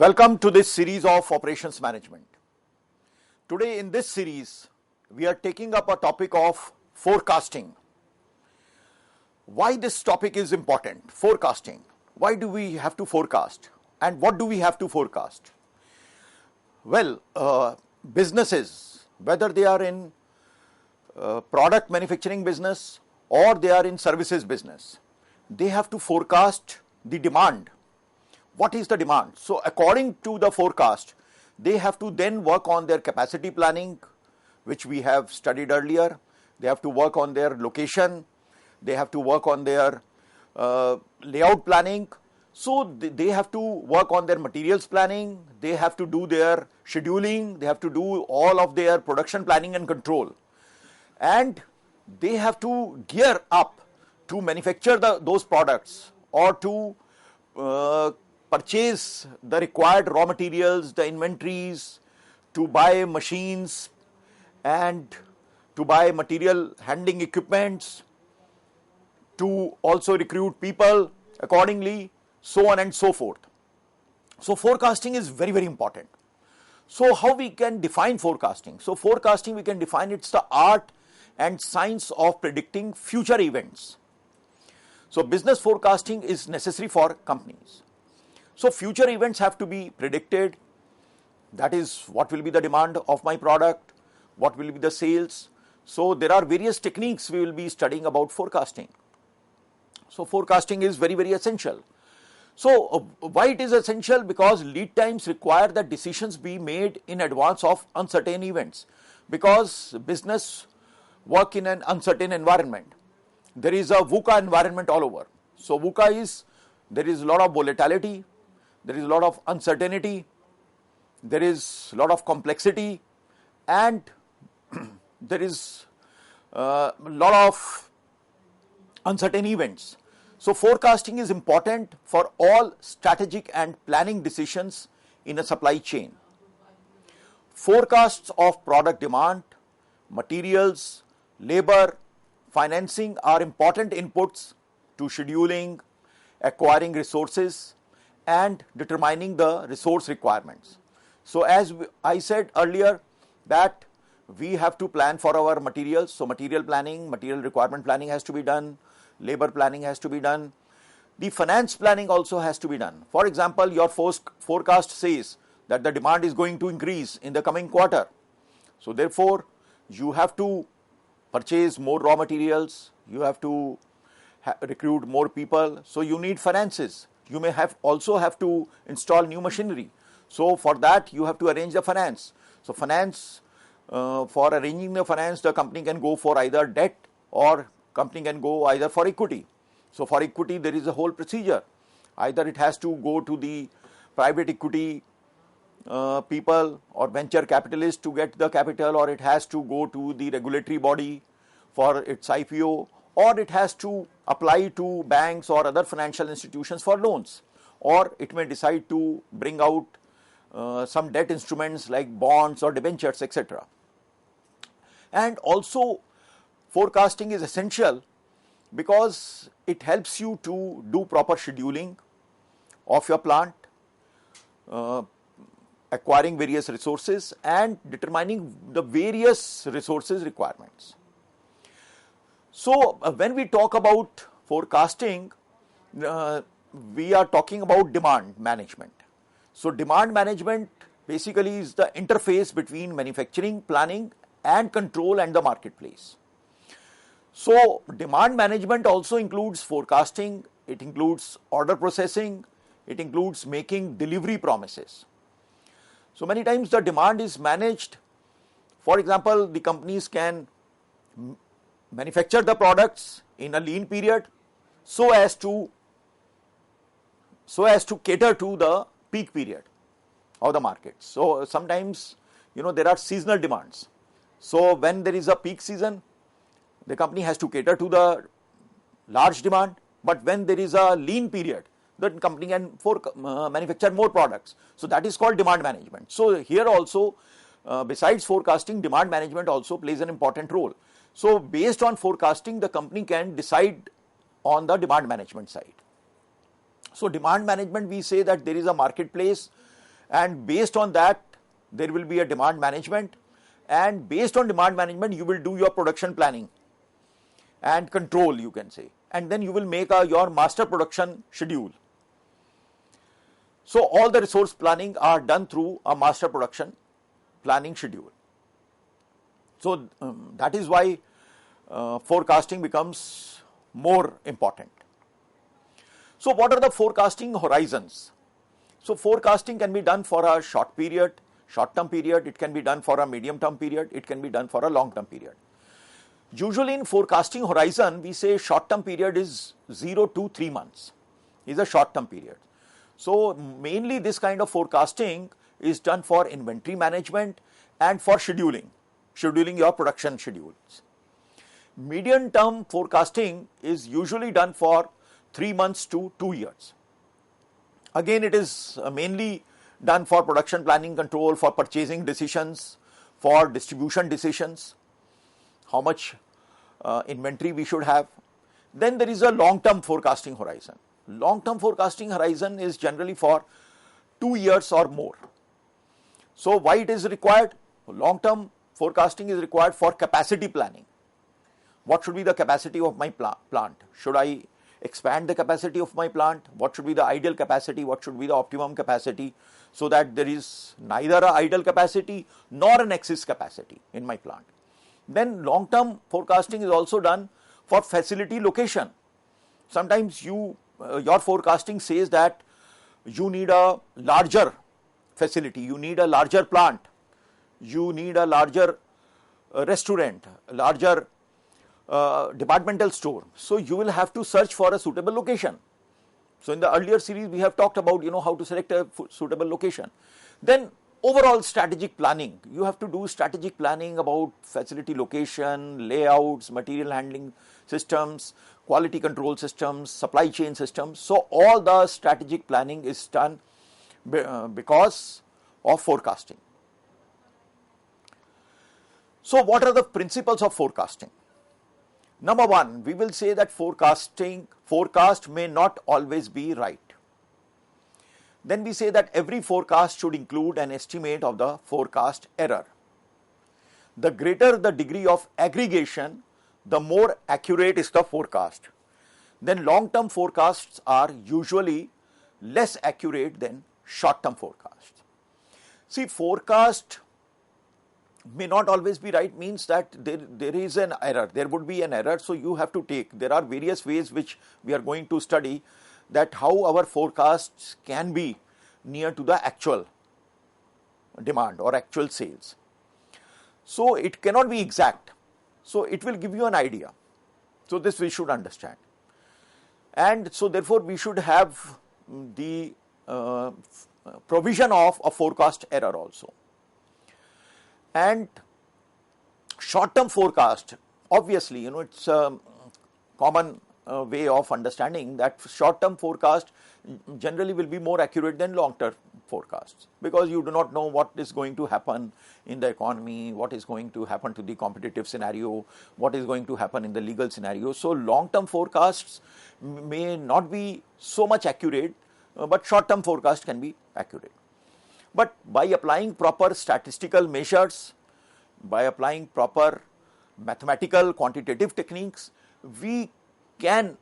Welcome to this series of operations management. Today in this series, we are taking up a topic of forecasting. Why this topic is important? Forecasting. Why do we have to forecast? And what do we have to forecast? Well, businesses, whether they are in product manufacturing business or they are in services business, they have to forecast the demand. What is the demand? So according to the forecast, they have to then work on their capacity planning, which we have studied earlier. They have to work on their location. They have to work on their layout planning. So they have to work on their materials planning. They have to do their scheduling. They have to do all of their production planning and control. And they have to gear up to manufacture those products or to purchase the required raw materials, the inventories, to buy machines and to buy material handling equipments, to also recruit people accordingly, so on and so forth. So forecasting is very, very important. So how we can define forecasting? So forecasting, we can define it's the art and science of predicting future events. So business forecasting is necessary for companies. So future events have to be predicted. That is, what will be the demand of my product, what will be the sales. So there are various techniques we will be studying about forecasting. So forecasting is very, very essential. So why it is essential? Because lead times require that decisions be made in advance of uncertain events, because business work in an uncertain environment. There is a VUCA environment all over. So VUCA is, there is a lot of volatility, there is a lot of uncertainty, there is a lot of complexity, and there is a lot of uncertain events. So forecasting is important for all strategic and planning decisions in a supply chain. Forecasts of product demand, materials, labor, financing are important inputs to scheduling, acquiring resources, and determining the resource requirements. So as I said earlier, that we have to plan for our materials. So material planning, material requirement planning has to be done, labor planning has to be done. The finance planning also has to be done. For example, your forecast says that the demand is going to increase in the coming quarter. So therefore, you have to purchase more raw materials, you have to recruit more people, so you need finances. You may also have to install new machinery. So for that, you have to arrange the finance. So finance, for arranging the finance, the company can go for either debt or company can go either for equity. So for equity, there is a whole procedure. Either it has to go to the private equity people or venture capitalists to get the capital, or it has to go to the regulatory body for its IPO, or it has to apply to banks or other financial institutions for loans, or it may decide to bring out some debt instruments like bonds or debentures, etc. And also forecasting is essential because it helps you to do proper scheduling of your plant, acquiring various resources and determining the various resources requirements. So when we talk about forecasting, we are talking about demand management. So demand management basically is the interface between manufacturing, planning and control and the marketplace. So demand management also includes forecasting, it includes order processing, it includes making delivery promises. So many times the demand is managed. For example, the companies can manufacture the products in a lean period so as to cater to the peak period of the market. So sometimes, there are seasonal demands. So when there is a peak season, the company has to cater to the large demand, but when there is a lean period, the company can manufacture more products. So that is called demand management. So here also, besides forecasting, demand management also plays an important role. So based on forecasting, the company can decide on the demand management side. So demand management, we say that there is a marketplace and based on that there will be a demand management, and based on demand management you will do your production planning and control, you can say, and then you will make your master production schedule. So all the resource planning are done through a master production planning schedule. So that is why forecasting becomes more important. So what are the forecasting horizons? So forecasting can be done for a short term period, it can be done for a medium term period, it can be done for a long term period. Usually in forecasting horizon, we say short term period is 0 to 3 months, is a short term period. So mainly this kind of forecasting is done for inventory management and for scheduling your production schedules. Medium term forecasting is usually done for 3 months to 2 years. Again, it is mainly done for production planning control, for purchasing decisions, for distribution decisions, how much inventory we should have. Then there is a long term forecasting horizon. Long term forecasting horizon is generally for 2 years or more. So why it is required? Long term forecasting is required for capacity planning. What should be the capacity of my plant? Should I expand the capacity of my plant? What should be the ideal capacity? What should be the optimum capacity? So that there is neither an idle capacity nor an excess capacity in my plant. Then long term forecasting is also done for facility location. Sometimes your forecasting says that you need a larger facility, you need a larger plant, you need a larger restaurant, a larger departmental store. So you will have to search for a suitable location. So in the earlier series we have talked about how to select a suitable location. Then overall strategic planning, you have to do strategic planning about facility location, layouts, material handling systems, quality control systems, supply chain systems. So all the strategic planning is done because of forecasting. So what are the principles of forecasting? Number one, we will say that forecast may not always be right. Then we say that every forecast should include an estimate of the forecast error. The greater the degree of aggregation, the more accurate is the forecast. Then long-term forecasts are usually less accurate than short-term forecasts. See, forecast may not always be right means that there is an error, there would be an error, so you have to take, there are various ways which we are going to study that how our forecasts can be near to the actual demand or actual sales. So it cannot be exact, so it will give you an idea. So this we should understand, and so therefore we should have the provision of a forecast error also. And short-term forecast, obviously, it's a common way of understanding that short-term forecast generally will be more accurate than long-term forecasts, because you do not know what is going to happen in the economy, what is going to happen to the competitive scenario, what is going to happen in the legal scenario. So long-term forecasts may not be so much accurate, but short-term forecast can be accurate. But by applying proper statistical measures, by applying proper mathematical quantitative techniques, we can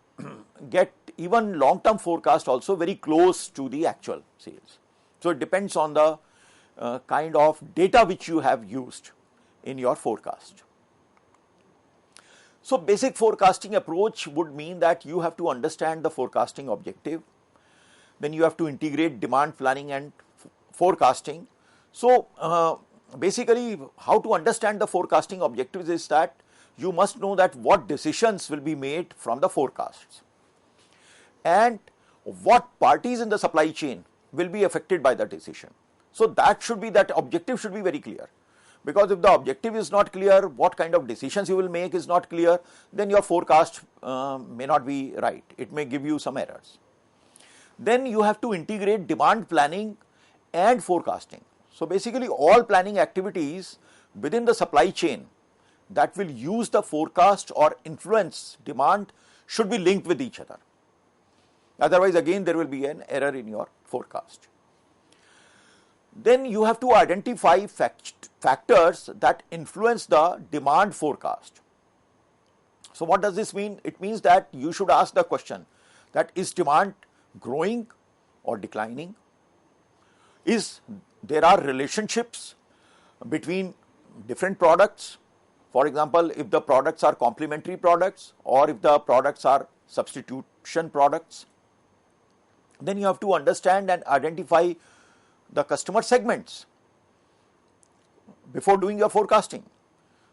get even long-term forecast also very close to the actual sales. So it depends on the kind of data which you have used in your forecast. So basic forecasting approach would mean that you have to understand the forecasting objective, then you have to integrate demand planning and forecasting. So basically how to understand the forecasting objectives is that you must know that what decisions will be made from the forecasts and what parties in the supply chain will be affected by the decision. So that objective should be very clear, because if the objective is not clear, what kind of decisions you will make is not clear, then your forecast may not be right. It may give you some errors. Then you have to integrate demand planning and forecasting. So basically all planning activities within the supply chain that will use the forecast or influence demand should be linked with each other. Otherwise again there will be an error in your forecast. Then you have to identify factors that influence the demand forecast. So what does this mean? It means that you should ask the question that is demand growing or declining? There are relationships between different products. For example, if the products are complementary products or if the products are substitution products, then you have to understand and identify the customer segments before doing your forecasting.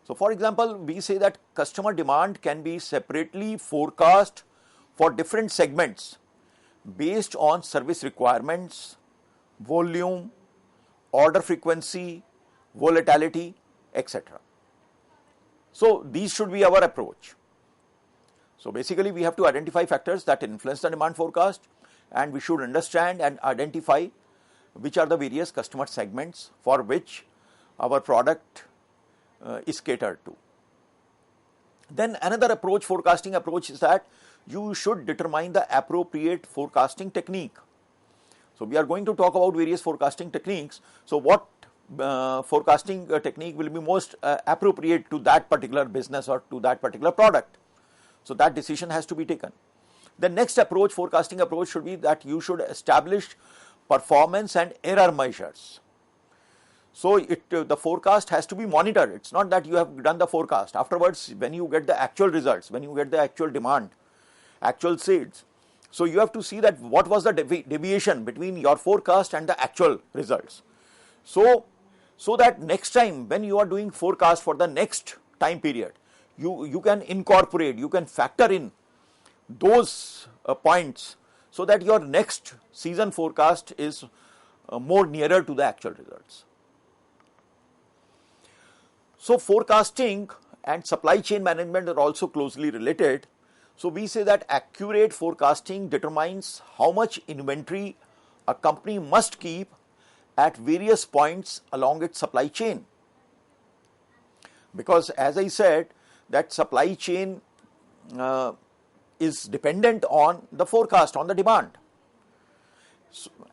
So for example, we say that customer demand can be separately forecast for different segments based on service requirements, volume, order frequency, volatility, etc. So these should be our approach. So basically we have to identify factors that influence the demand forecast, and we should understand and identify which are the various customer segments for which our product is catered to. Then another approach, forecasting approach, is that you should determine the appropriate forecasting technique. So we are going to talk about various forecasting techniques. So what forecasting technique will be most appropriate to that particular business or to that particular product? So that decision has to be taken. The next approach, forecasting approach, should be that you should establish performance and error measures. So the forecast has to be monitored. It's not that you have done the forecast. Afterwards, when you get the actual results, when you get the actual demand, actual sales, so you have to see that what was the deviation between your forecast and the actual results. So that next time when you are doing forecast for the next time period, you can incorporate, you can factor in those points so that your next season forecast is more nearer to the actual results. So forecasting and supply chain management are also closely related. So we say that accurate forecasting determines how much inventory a company must keep at various points along its supply chain. Because as I said, that supply chain is dependent on the forecast, on the demand.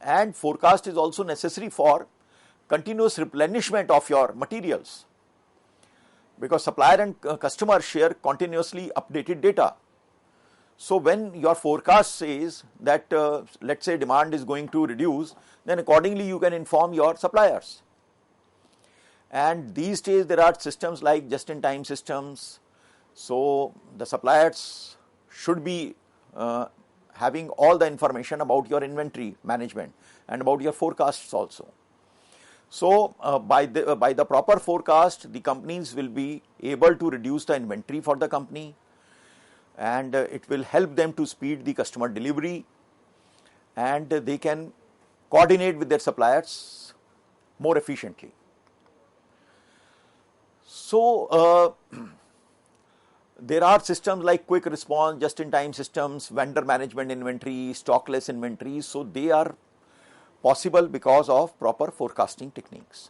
And forecast is also necessary for continuous replenishment of your materials, because supplier and customer share continuously updated data. So when your forecast says that let's say demand is going to reduce, then accordingly you can inform your suppliers. And these days there are systems like just-in-time systems. So the suppliers should be having all the information about your inventory management and about your forecasts also. So by the proper forecast, the companies will be able to reduce the inventory for the company, and it will help them to speed the customer delivery, and they can coordinate with their suppliers more efficiently. So there are systems like quick response, just-in-time systems, vendor management inventory, stockless inventory. So they are possible because of proper forecasting techniques.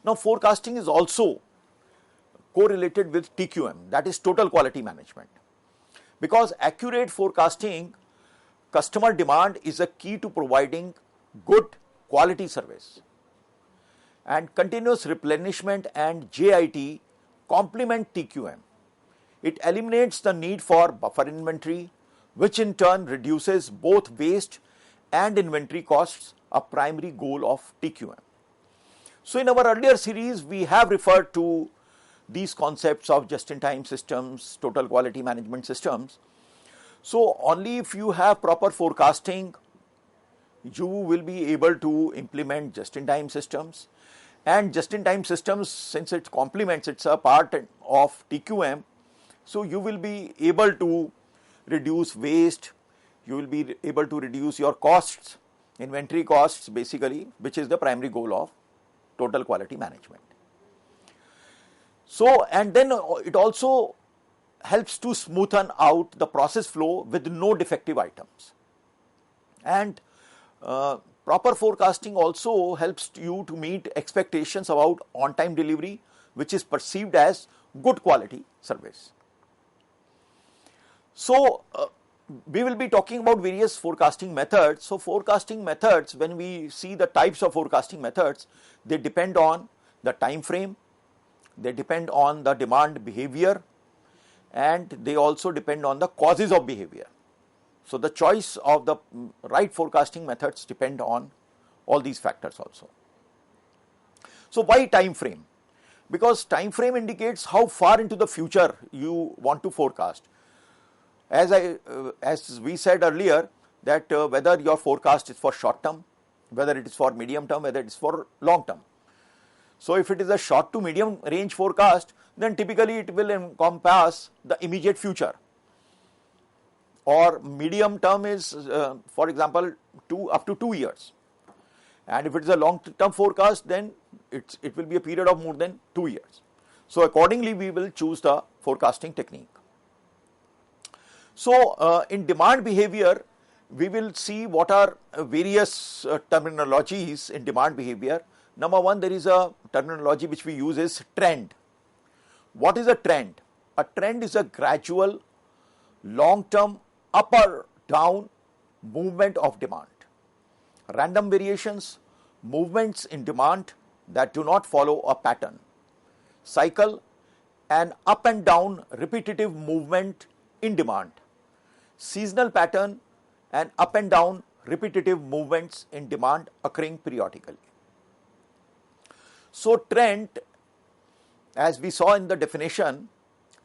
Now forecasting is also correlated with TQM, that is total quality management. Because accurate forecasting customer demand is a key to providing good quality service. And continuous replenishment and JIT complement TQM. It eliminates the need for buffer inventory, which in turn reduces both waste and inventory costs, a primary goal of TQM. So in our earlier series, we have referred to these concepts of just-in-time systems, total quality management systems. So only if you have proper forecasting, you will be able to implement just-in-time systems. And just-in-time systems, since it complements, it's a part of TQM, so you will be able to reduce waste, you will be able to reduce your costs, inventory costs basically, which is the primary goal of total quality management. So, and then it also helps to smoothen out the process flow with no defective items. And proper forecasting also helps you to meet expectations about on-time delivery, which is perceived as good quality service. So we will be talking about various forecasting methods. So forecasting methods, when we see the types of forecasting methods, they depend on the time frame, they depend on the demand behavior, and they also depend on the causes of behavior. So the choice of the right forecasting methods depend on all these factors also. So why time frame? Because time frame indicates how far into the future you want to forecast. As we said earlier, that whether your forecast is for short term, whether it is for medium term, whether it is for long term. So if it is a short to medium range forecast, then typically it will encompass the immediate future. Or medium term is, for example, up to 2 years. And if it is a long term forecast, then it will be a period of more than 2 years. So accordingly, we will choose the forecasting technique. So in demand behavior, we will see what are various terminologies in demand behavior. Number one, there is a terminology which we use is trend. What is a trend? A trend is a gradual, long-term, up or down movement of demand. Random variations, movements in demand that do not follow a pattern. Cycle, an up and down repetitive movement in demand. Seasonal pattern, an up and down repetitive movements in demand occurring periodically. So trend, as we saw in the definition,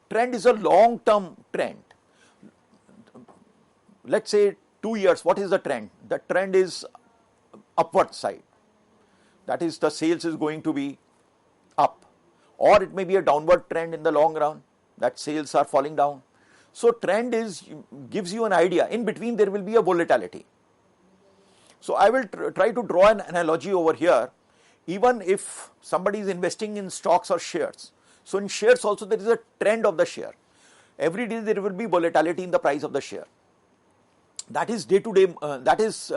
trend is a long-term trend. Let's say 2 years, what is the trend? The trend is upward side. That is, the sales is going to be up. Or it may be a downward trend in the long run, that sales are falling down. So trend gives you an idea. In between there will be a volatility. So I will try to draw an analogy over here. Even if somebody is investing in stocks or shares, so in shares also there is a trend of the share. Every day there will be volatility in the price of the share. That is day to day, that is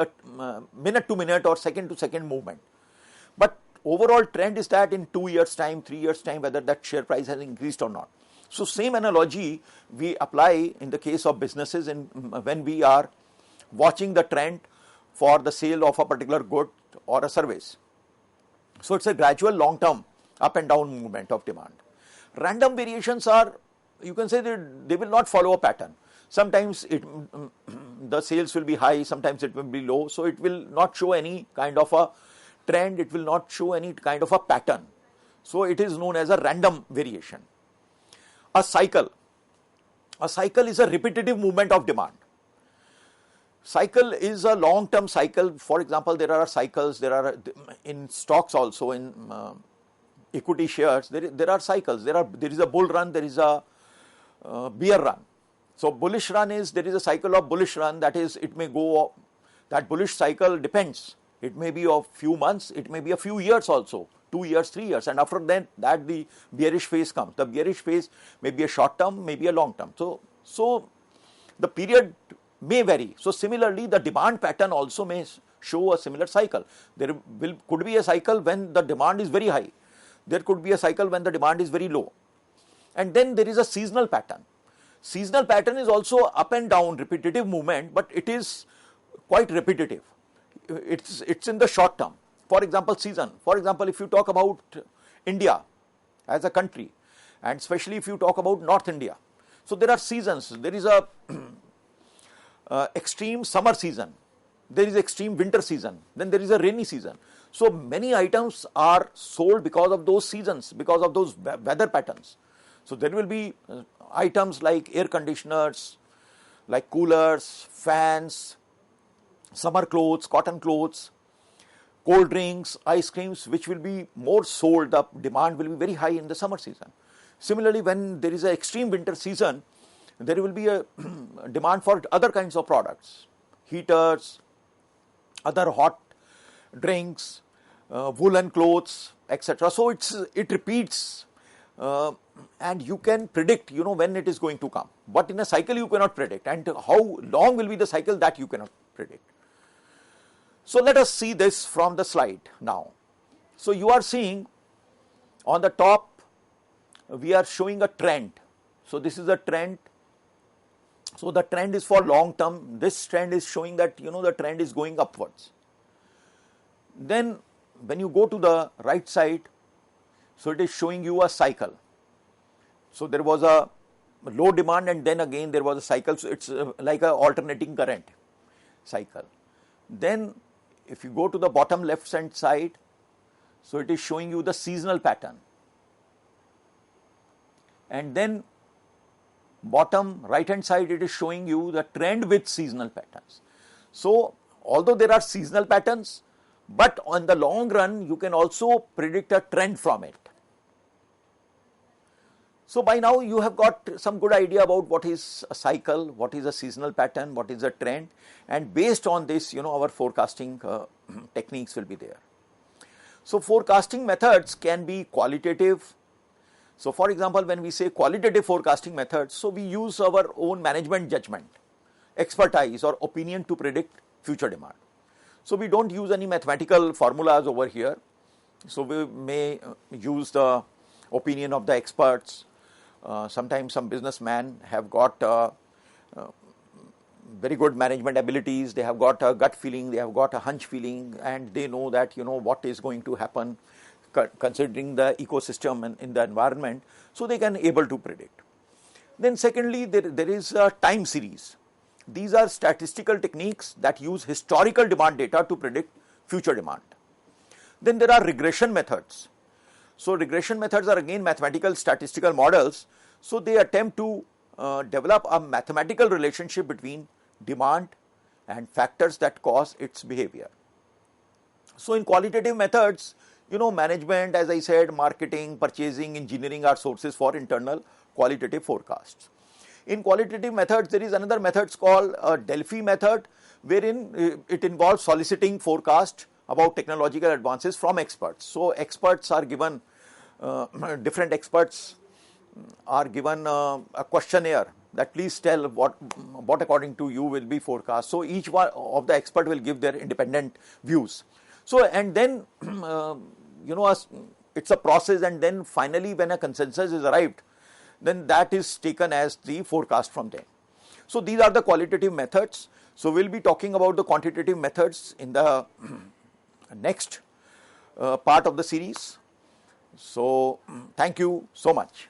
minute to minute or second to second movement. But overall trend is that in 2 years time, 3 years time, whether that share price has increased or not. So same analogy we apply in the case of businesses when we are watching the trend for the sale of a particular good or a service. So it's a gradual long term up and down movement of demand. Random variations are, you can say that they will not follow a pattern. Sometimes the sales will be high, sometimes it will be low. So it will not show any kind of a trend, it will not show any kind of a pattern. So it is known as a random variation. A cycle is a repetitive movement of demand. Cycle is a long-term cycle. For example, there are cycles, there are in stocks also, in equity shares, there are cycles. There is a bull run, there is a bear run. So bullish run is, there is a cycle of bullish run, that is, it may go, that bullish cycle depends. It may be a few months, it may be a few years also, 2 years, 3 years, and after that the bearish phase comes. The bearish phase may be a short term, may be a long term. So the period may vary. So similarly, the demand pattern also may show a similar cycle. There could be a cycle when the demand is very high. There could be a cycle when the demand is very low. And then there is a seasonal pattern. Seasonal pattern is also up and down repetitive movement, but it is quite repetitive. It's in the short term. For example, season. For example, if you talk about India as a country, and especially if you talk about North India. So there are seasons. There is a extreme summer season. There is extreme winter season. Then there is a rainy season. So many items are sold because of those seasons, because of those weather patterns. So there will be items like air conditioners, like coolers, fans, summer clothes, cotton clothes, cold drinks, ice creams, which will be more sold. The demand will be very high in the summer season. Similarly, when there is an extreme winter season, there will be a demand for other kinds of products, heaters, other hot drinks, woolen clothes, etc. So it repeats, and you can predict, when it is going to come. But in a cycle you cannot predict, and how long will be the cycle, that you cannot predict. So let us see this from the slide now. So you are seeing on the top, we are showing a trend. So this is a trend So the trend is for long term. This trend is showing that the trend is going upwards. Then when you go to the right side, so it is showing you a cycle. So there was a low demand and then again there was a cycle. So it's like a alternating current cycle. Then if you go to the bottom left hand side, so it is showing you the seasonal pattern. And then bottom right hand side, it is showing you the trend with seasonal patterns. So although there are seasonal patterns, but on the long run you can also predict a trend from it. So by now you have got some good idea about what is a cycle, what is a seasonal pattern, what is a trend, and based on this our forecasting techniques will be there. So forecasting methods can be qualitative. So for example, when we say qualitative forecasting methods, so we use our own management judgment, expertise or opinion to predict future demand. So we don't use any mathematical formulas over here. So we may use the opinion of the experts. Sometimes some businessmen have got very good management abilities, they have got a gut feeling, they have got a hunch feeling, and they know that what is going to happen considering the ecosystem and in the environment, so they can able to predict. Then secondly, there is a time series. These are statistical techniques that use historical demand data to predict future demand. Then there are regression methods. So regression methods are again mathematical statistical models. So they attempt to develop a mathematical relationship between demand and factors that cause its behavior. So in qualitative methods, management, as I said, marketing, purchasing, engineering are sources for internal qualitative forecasts. In qualitative methods, there is another method called a Delphi method, wherein it involves soliciting forecast about technological advances from experts. So experts are given, different experts are given a questionnaire that please tell what according to you will be forecast. So each one of the expert will give their independent views. So and then it's a process, and then finally when a consensus is arrived, then that is taken as the forecast from them. So these are the qualitative methods. So we'll be talking about the quantitative methods in the next part of the series. So thank you so much.